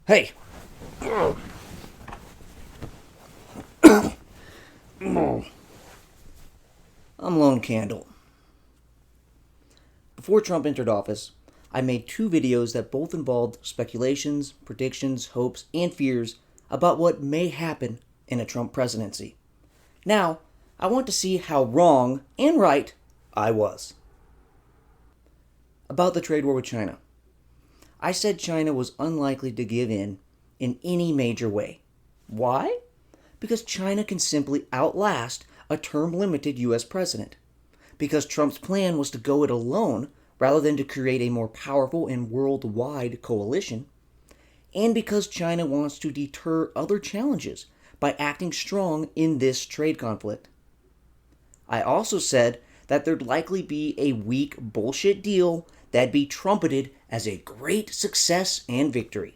Hey! I'm Lone Candle. Before Trump entered office, I made two videos that both involved speculations, predictions, hopes, and fears about what may happen in a Trump presidency. Now, I want to see how wrong and right I was. About the trade war with China. I said China was unlikely to give in any major way. Why? Because China can simply outlast a term-limited U.S. president. Because Trump's plan was to go it alone rather than to create a more powerful and worldwide coalition. And because China wants to deter other challenges by acting strong in this trade conflict. I also said that there'd likely be a weak bullshit deal that'd be trumpeted as a great success and victory.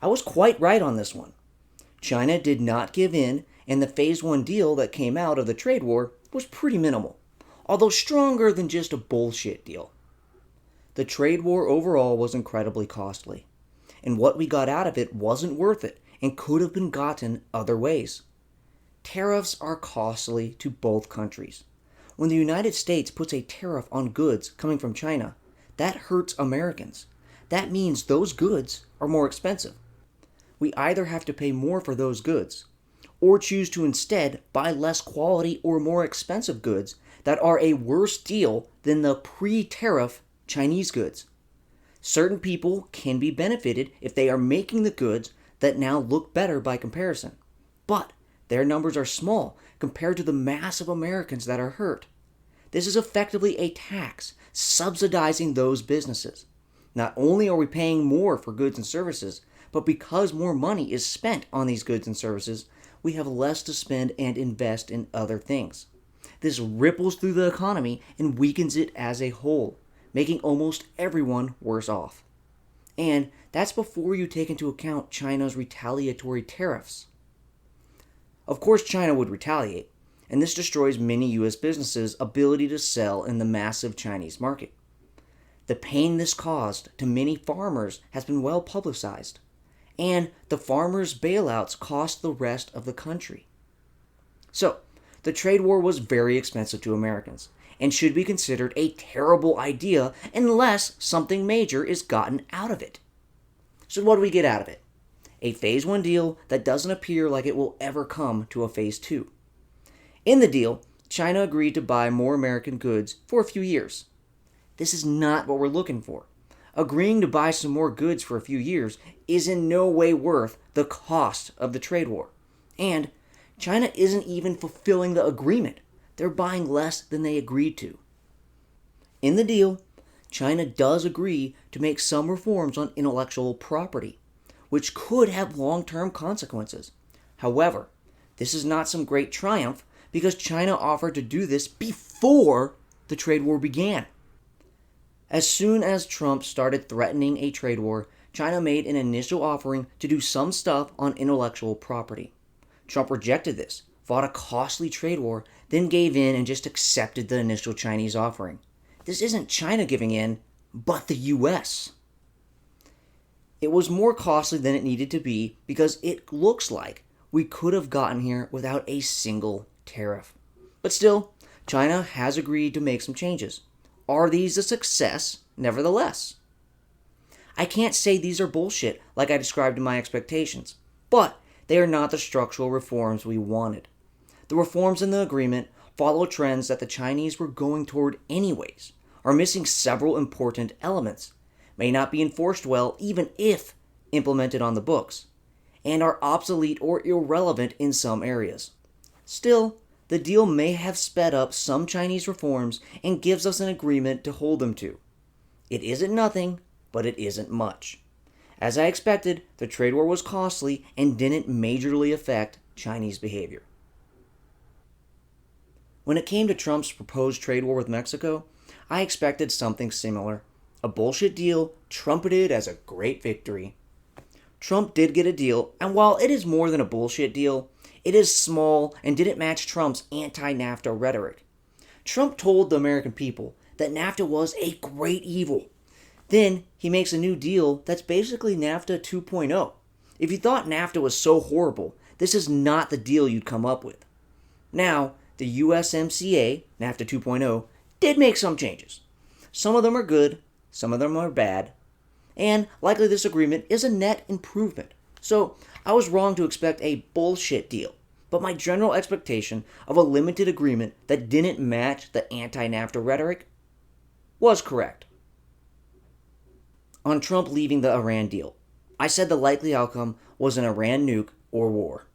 I was quite right on this one. China did not give in, and the Phase 1 deal that came out of the trade war was pretty minimal, although stronger than just a bullshit deal. The trade war overall was incredibly costly, and what we got out of it wasn't worth it and could have been gotten other ways. Tariffs are costly to both countries. When the United States puts a tariff on goods coming from China, that hurts Americans. That means those goods are more expensive. We either have to pay more for those goods, or choose to instead buy less quality or more expensive goods that are a worse deal than the pre-tariff Chinese goods. Certain people can be benefited if they are making the goods that now look better by comparison, but their numbers are small compared to the mass of Americans that are hurt. This is effectively a tax subsidizing those businesses. Not only are we paying more for goods and services, but because more money is spent on these goods and services, we have less to spend and invest in other things. This ripples through the economy and weakens it as a whole, making almost everyone worse off. And that's before you take into account China's retaliatory tariffs. Of course, China would retaliate, and this destroys many U.S. businesses' ability to sell in the massive Chinese market. The pain this caused to many farmers has been well publicized, and the farmers' bailouts cost the rest of the country. So, the trade war was very expensive to Americans, and should be considered a terrible idea unless something major is gotten out of it. So what do we get out of it? A Phase 1 deal that doesn't appear like it will ever come to a Phase 2. In the deal, China agreed to buy more American goods for a few years. This is not what we're looking for. Agreeing to buy some more goods for a few years is in no way worth the cost of the trade war. And China isn't even fulfilling the agreement. They're buying less than they agreed to. In the deal, China does agree to make some reforms on intellectual property, which could have long-term consequences. However, this is not some great triumph because China offered to do this before the trade war began. As soon as Trump started threatening a trade war, China made an initial offering to do some stuff on intellectual property. Trump rejected this, fought a costly trade war, then gave in and just accepted the initial Chinese offering. This isn't China giving in, but the U.S. It was more costly than it needed to be because it looks like we could have gotten here without a single tariff. But still, China has agreed to make some changes. Are these a success, nevertheless? I can't say these are bullshit like I described in my expectations, but they are not the structural reforms we wanted. The reforms in the agreement follow trends that the Chinese were going toward anyways, are missing several important elements, may not be enforced well even if implemented on the books, and are obsolete or irrelevant in some areas. Still, the deal may have sped up some Chinese reforms and gives us an agreement to hold them to. It isn't nothing, but it isn't much. As I expected, the trade war was costly and didn't majorly affect Chinese behavior. When it came to Trump's proposed trade war with Mexico, I expected something similar. A bullshit deal trumpeted as a great victory. Trump did get a deal, and while it is more than a bullshit deal, it is small and didn't match Trump's anti-NAFTA rhetoric. Trump told the American people that NAFTA was a great evil. Then he makes a new deal that's basically NAFTA 2.0. If you thought NAFTA was so horrible, this is not the deal you'd come up with. Now, the USMCA, NAFTA 2.0, did make some changes. Some of them are good, some of them are bad, and likely this agreement is a net improvement. So, I was wrong to expect a bullshit deal, but my general expectation of a limited agreement that didn't match the anti-NAFTA rhetoric was correct. On Trump leaving the Iran deal, I said the likely outcome was an Iran nuke or war.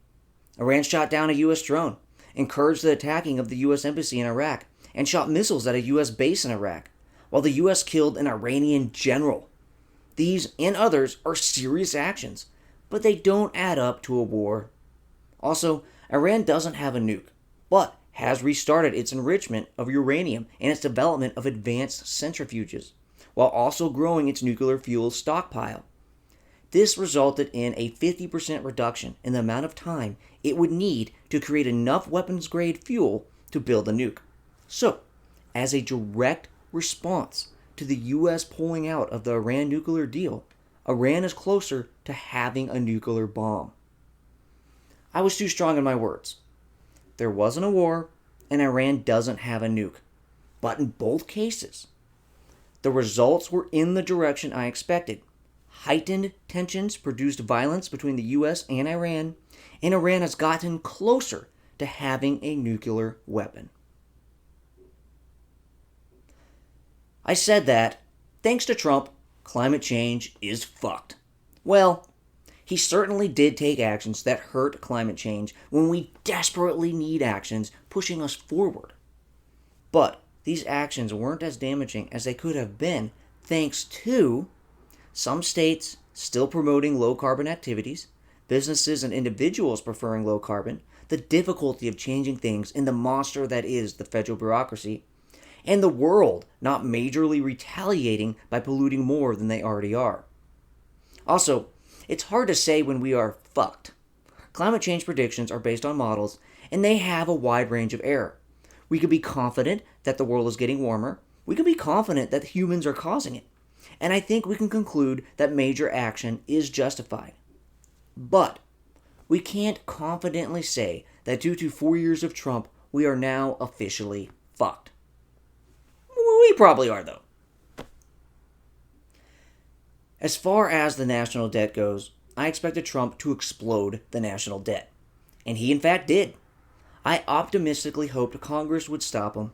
Iran shot down a U.S. drone, encouraged the attacking of the U.S. embassy in Iraq, and shot missiles at a U.S. base in Iraq, while the U.S. killed an Iranian general. These and others are serious actions, but they don't add up to a war. Also, Iran doesn't have a nuke, but has restarted its enrichment of uranium and its development of advanced centrifuges, while also growing its nuclear fuel stockpile. This resulted in a 50% reduction in the amount of time it would need to create enough weapons-grade fuel to build a nuke. So, as a direct response to the U.S. pulling out of the Iran nuclear deal, Iran is closer to having a nuclear bomb. I was too strong in my words. There wasn't a war, and Iran doesn't have a nuke. But in both cases, the results were in the direction I expected. Heightened tensions produced violence between the U.S. and Iran has gotten closer to having a nuclear weapon. I said that, thanks to Trump, climate change is fucked. Well, he certainly did take actions that hurt climate change when we desperately need actions pushing us forward. But these actions weren't as damaging as they could have been thanks to some states still promoting low-carbon activities, businesses and individuals preferring low carbon, the difficulty of changing things in the monster that is the federal bureaucracy, and the world not majorly retaliating by polluting more than they already are. Also, it's hard to say when we are fucked. Climate change predictions are based on models, and they have a wide range of error. We could be confident that the world is getting warmer. We could be confident that humans are causing it. And I think we can conclude that major action is justified. But we can't confidently say that due to 4 years of Trump, we are now officially fucked. We probably are, though. As far as the national debt goes, I expected Trump to explode the national debt. And he in fact did. I optimistically hoped Congress would stop him.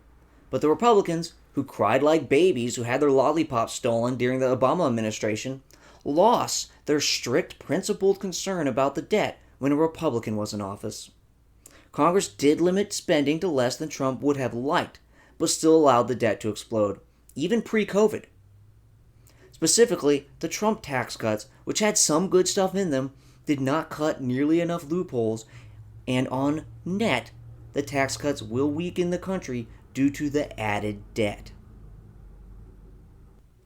But the Republicans, who cried like babies who had their lollipops stolen during the Obama administration, lost their strict principled concern about the debt when a Republican was in office. Congress did limit spending to less than Trump would have liked, but still allowed the debt to explode, even pre-COVID. Specifically, the Trump tax cuts, which had some good stuff in them, did not cut nearly enough loopholes, and on net, the tax cuts will weaken the country due to the added debt.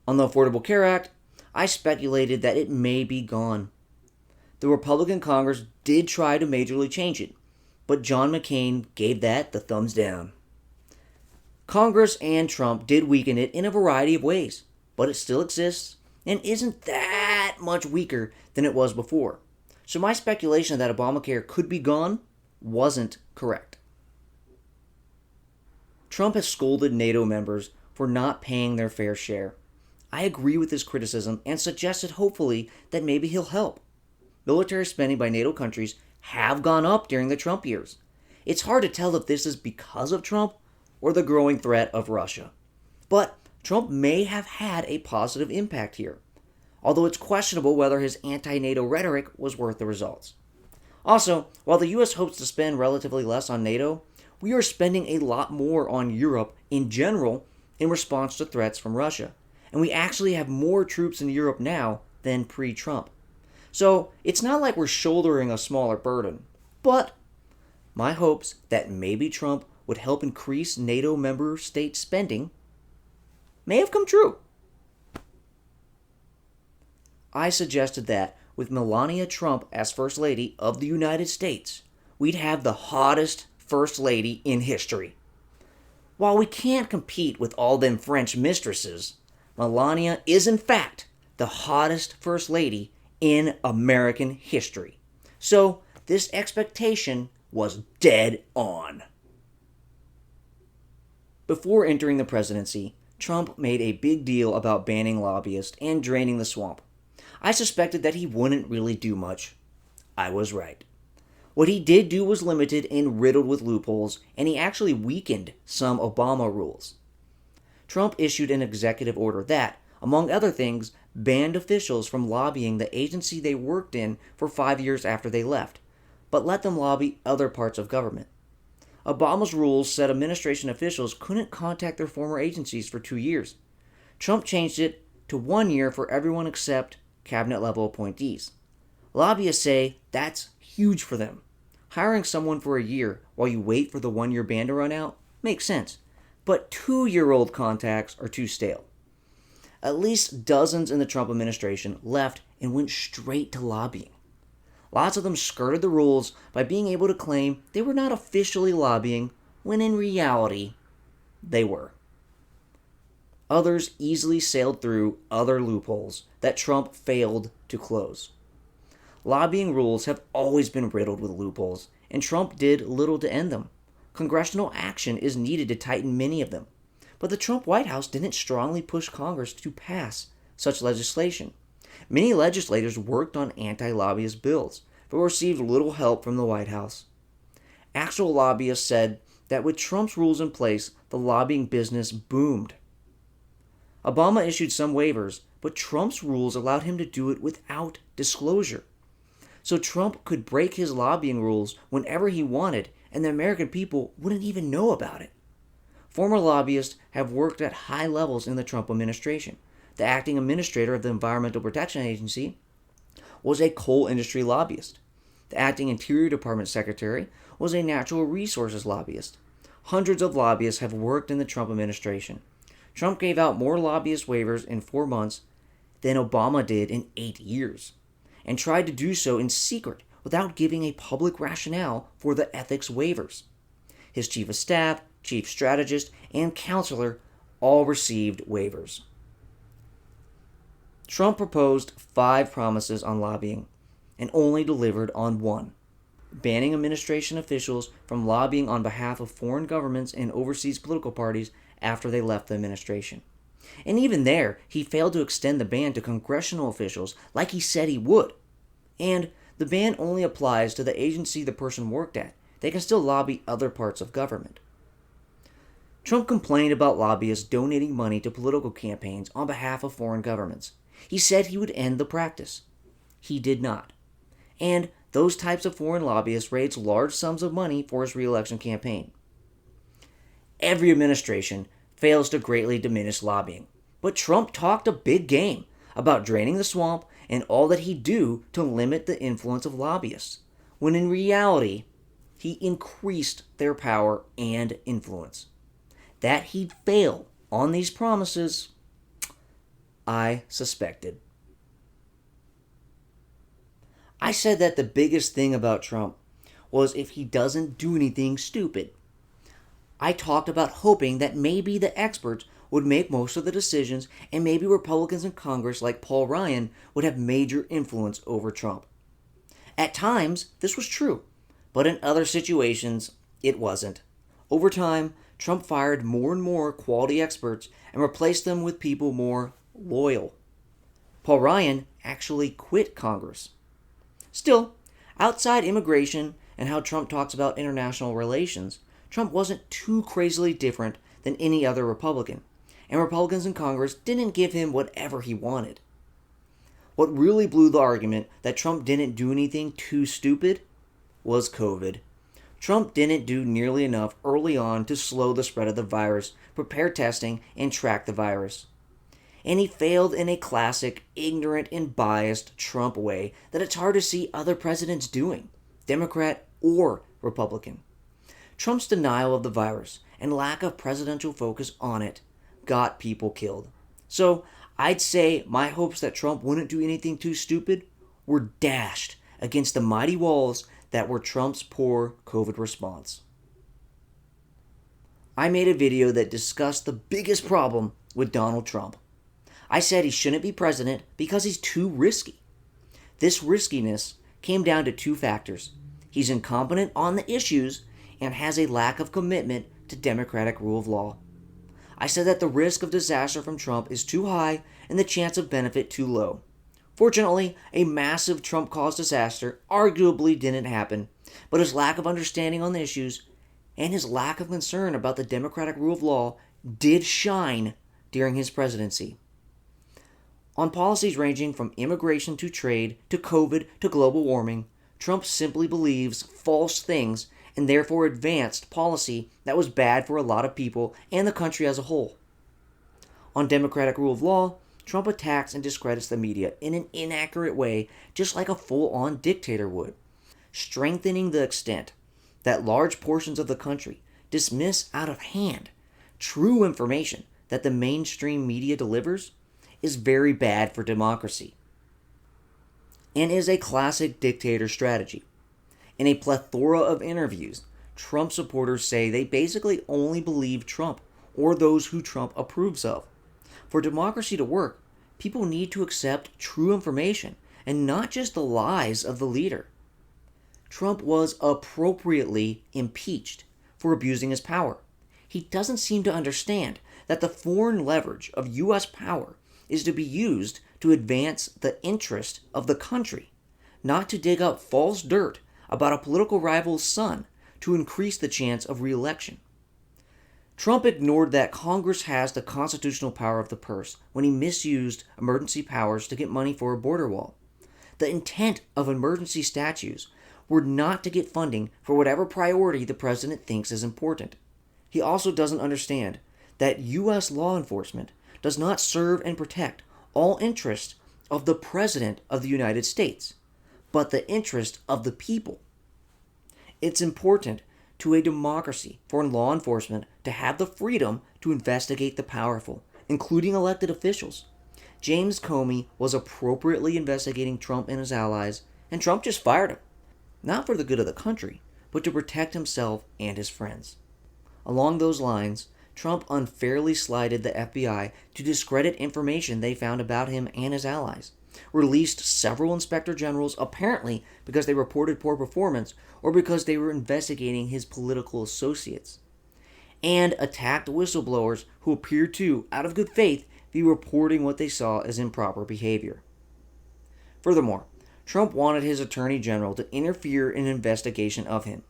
On the Affordable Care Act, I speculated that it may be gone. The Republican Congress did try to majorly change it, but John McCain gave that the thumbs down. Congress and Trump did weaken it in a variety of ways, but it still exists and isn't that much weaker than it was before. So my speculation that Obamacare could be gone wasn't correct. Trump has scolded NATO members for not paying their fair share. I agree with his criticism and suggested hopefully that maybe he'll help. Military spending by NATO countries have gone up during the Trump years. It's hard to tell if this is because of Trump or the growing threat of Russia. But Trump may have had a positive impact here, although it's questionable whether his anti-NATO rhetoric was worth the results. Also, while the U.S. hopes to spend relatively less on NATO, we are spending a lot more on Europe in general in response to threats from Russia. And we actually have more troops in Europe now than pre-Trump. So it's not like we're shouldering a smaller burden. But my hopes that maybe Trump would help increase NATO member state spending may have come true. I suggested that with Melania Trump as First Lady of the United States, we'd have the hottest First Lady in history. While we can't compete with all them French mistresses, Melania is in fact the hottest first lady in American history. So this expectation was dead on. Before entering the presidency, Trump made a big deal about banning lobbyists and draining the swamp. I suspected that he wouldn't really do much. I was right. What he did do was limited and riddled with loopholes, and he actually weakened some Obama rules. Trump issued an executive order that, among other things, banned officials from lobbying the agency they worked in for 5 years after they left, but let them lobby other parts of government. Obama's rules said administration officials couldn't contact their former agencies for 2 years. Trump changed it to 1 year for everyone except cabinet-level appointees. Lobbyists say that's huge for them. Hiring someone for a year while you wait for the 1-year ban to run out makes sense, but 2-year-old contacts are too stale. At least dozens in the Trump administration left and went straight to lobbying. Lots of them skirted the rules by being able to claim they were not officially lobbying when in reality they were. Others easily sailed through other loopholes that Trump failed to close. Lobbying rules have always been riddled with loopholes, and Trump did little to end them. Congressional action is needed to tighten many of them, but the Trump White House didn't strongly push Congress to pass such legislation. Many legislators worked on anti-lobbyist bills, but received little help from the White House. Actual lobbyists said that with Trump's rules in place, the lobbying business boomed. Obama issued some waivers, but Trump's rules allowed him to do it without disclosure. So Trump could break his lobbying rules whenever he wanted, and the American people wouldn't even know about it. Former lobbyists have worked at high levels in the Trump administration. The acting administrator of the Environmental Protection Agency was a coal industry lobbyist. The acting Interior Department secretary was a natural resources lobbyist. Hundreds of lobbyists have worked in the Trump administration. Trump gave out more lobbyist waivers in 4 months than Obama did in 8 years, and tried to do so in secret without giving a public rationale for the ethics waivers. His chief of staff, chief strategist, and counselor all received waivers. Trump proposed 5 promises on lobbying and only delivered on 1, banning administration officials from lobbying on behalf of foreign governments and overseas political parties after they left the administration. And even there, he failed to extend the ban to congressional officials like he said he would. And the ban only applies to the agency the person worked at. They can still lobby other parts of government. Trump complained about lobbyists donating money to political campaigns on behalf of foreign governments. He said he would end the practice. He did not. And those types of foreign lobbyists raised large sums of money for his re-election campaign. Every administration fails to greatly diminish lobbying, but Trump talked a big game about draining the swamp and all that he'd do to limit the influence of lobbyists, when in reality, he increased their power and influence. That he'd fail on these promises, I suspected. I said that the biggest thing about Trump was if he doesn't do anything stupid. I talked about hoping that maybe the experts would make most of the decisions and maybe Republicans in Congress like Paul Ryan would have major influence over Trump. At times, this was true, but in other situations, it wasn't. Over time, Trump fired more and more quality experts and replaced them with people more loyal. Paul Ryan actually quit Congress. Still, outside immigration and how Trump talks about international relations, Trump wasn't too crazily different than any other Republican, and Republicans in Congress didn't give him whatever he wanted. What really blew the argument that Trump didn't do anything too stupid was COVID. Trump didn't do nearly enough early on to slow the spread of the virus, prepare testing, and track the virus. And he failed in a classic, ignorant, and biased Trump way that it's hard to see other presidents doing, Democrat or Republican. Trump's denial of the virus and lack of presidential focus on it got people killed. So I'd say my hopes that Trump wouldn't do anything too stupid were dashed against the mighty walls that were Trump's poor COVID response. I made a video that discussed the biggest problem with Donald Trump. I said he shouldn't be president because he's too risky. This riskiness came down to two factors. He's incompetent on the issues and has a lack of commitment to democratic rule of law. I said that the risk of disaster from Trump is too high and the chance of benefit too low. Fortunately, a massive Trump-caused disaster arguably didn't happen, but his lack of understanding on the issues and his lack of concern about the democratic rule of law did shine during his presidency. On policies ranging from immigration to trade to COVID to global warming, Trump simply believes false things and therefore advanced policy that was bad for a lot of people and the country as a whole. On democratic rule of law, Trump attacks and discredits the media in an inaccurate way, just like a full-on dictator would, strengthening the extent that large portions of the country dismiss out of hand true information that the mainstream media delivers is very bad for democracy and is a classic dictator strategy. In a plethora of interviews, Trump supporters say they basically only believe Trump or those who Trump approves of. For democracy to work, people need to accept true information and not just the lies of the leader. Trump was appropriately impeached for abusing his power. He doesn't seem to understand that the foreign leverage of U.S. power is to be used to advance the interest of the country, not to dig up false dirt about a political rival's son to increase the chance of re-election. Trump ignored that Congress has the constitutional power of the purse when he misused emergency powers to get money for a border wall. The intent of emergency statutes were not to get funding for whatever priority the president thinks is important. He also doesn't understand that U.S. law enforcement does not serve and protect all interests of the President of the United States, but the interest of the people. It's important to a democracy for law enforcement to have the freedom to investigate the powerful, including elected officials. James Comey was appropriately investigating Trump and his allies, and Trump just fired him. Not for the good of the country, but to protect himself and his friends. Along those lines, Trump unfairly slighted the FBI to discredit information they found about him and his allies, released several inspector generals apparently because they reported poor performance or because they were investigating his political associates, and attacked whistleblowers who appeared to, out of good faith, be reporting what they saw as improper behavior. Furthermore, Trump wanted his Attorney General to interfere in an investigation of him,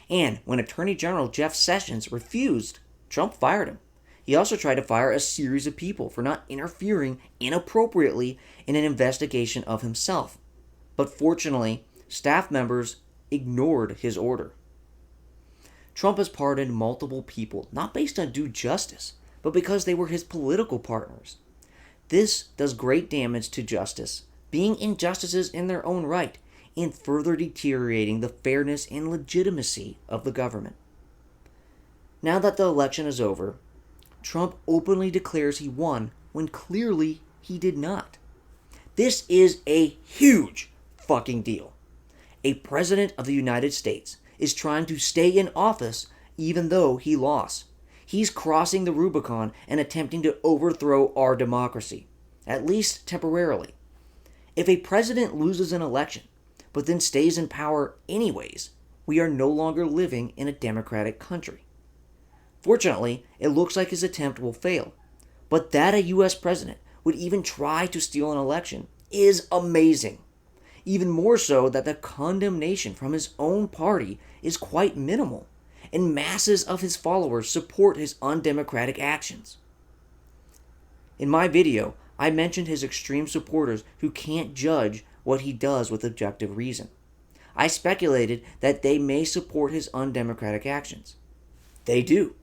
and when Attorney General Jeff Sessions refused, Trump fired him. He also tried to fire a series of people for not interfering inappropriately in an investigation of himself. But fortunately, staff members ignored his order. Trump has pardoned multiple people, not based on due justice, but because they were his political partners. This does great damage to justice, being injustices in their own right, and further deteriorating the fairness and legitimacy of the government. Now that the election is over, Trump openly declares he won when clearly he did not. This is a huge fucking deal. A president of the United States is trying to stay in office even though he lost. He's crossing the Rubicon and attempting to overthrow our democracy, at least temporarily. If a president loses an election, but then stays in power anyways, we are no longer living in a democratic country. Fortunately, it looks like his attempt will fail, but that a U.S. president would even try to steal an election is amazing. Even more so that the condemnation from his own party is quite minimal, and masses of his followers support his undemocratic actions. In my video, I mentioned his extreme supporters who can't judge what he does with objective reason. I speculated that they may support his undemocratic actions. They do.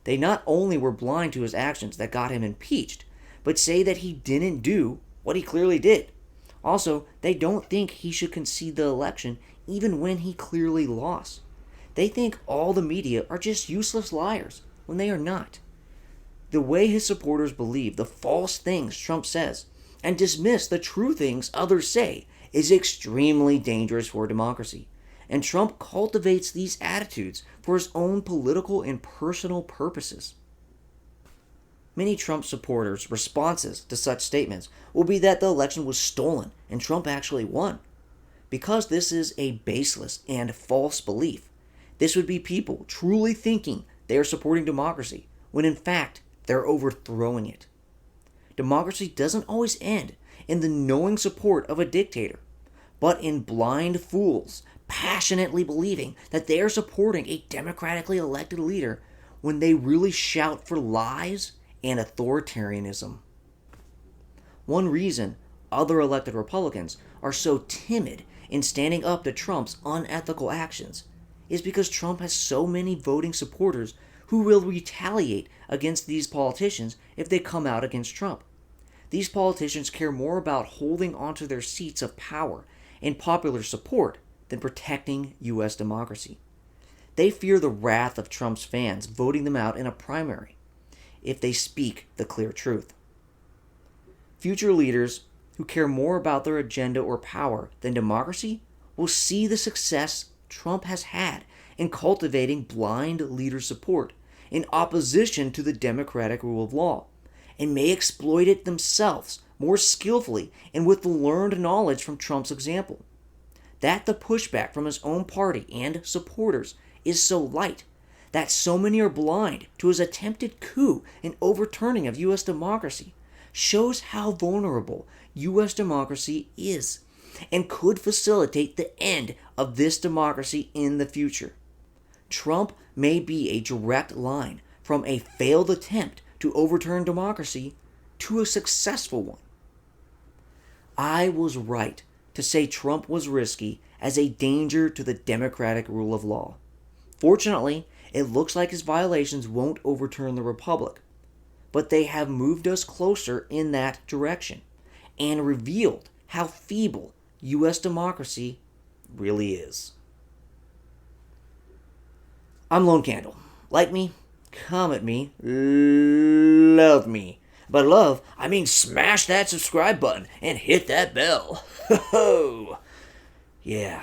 They not only were blind to his actions that got him impeached, but say that he didn't do what he clearly did. Also, they don't think he should concede the election even when he clearly lost. They think all the media are just useless liars when they are not. The way his supporters believe the false things Trump says and dismiss the true things others say is extremely dangerous for democracy. And Trump cultivates these attitudes for his own political and personal purposes. Many Trump supporters' responses to such statements will be that the election was stolen and Trump actually won. Because this is a baseless and false belief, this would be people truly thinking they are supporting democracy, when in fact they're overthrowing it. Democracy doesn't always end in the knowing support of a dictator, but in blind fools passionately believing that they are supporting a democratically elected leader when they really shout for lies and authoritarianism. One reason other elected Republicans are so timid in standing up to Trump's unethical actions is because Trump has so many voting supporters who will retaliate against these politicians if they come out against Trump. These politicians care more about holding onto their seats of power and popular support than protecting U.S. democracy. They fear the wrath of Trump's fans voting them out in a primary if they speak the clear truth. Future leaders who care more about their agenda or power than democracy will see the success Trump has had in cultivating blind leader support in opposition to the democratic rule of law, and may exploit it themselves more skillfully and with the learned knowledge from Trump's example. That the pushback from his own party and supporters is so light, that so many are blind to his attempted coup and overturning of U.S. democracy, shows how vulnerable U.S. democracy is and could facilitate the end of this democracy in the future. Trump may be a direct line from a failed attempt to overturn democracy to a successful one. I was right to say Trump was risky as a danger to the democratic rule of law. Fortunately, it looks like his violations won't overturn the republic, but they have moved us closer in that direction and revealed how feeble U.S. democracy really is. I'm Lone Candle. Like me, comment me, love me. By love, I mean smash that subscribe button and hit that bell. Ho ho! Yeah.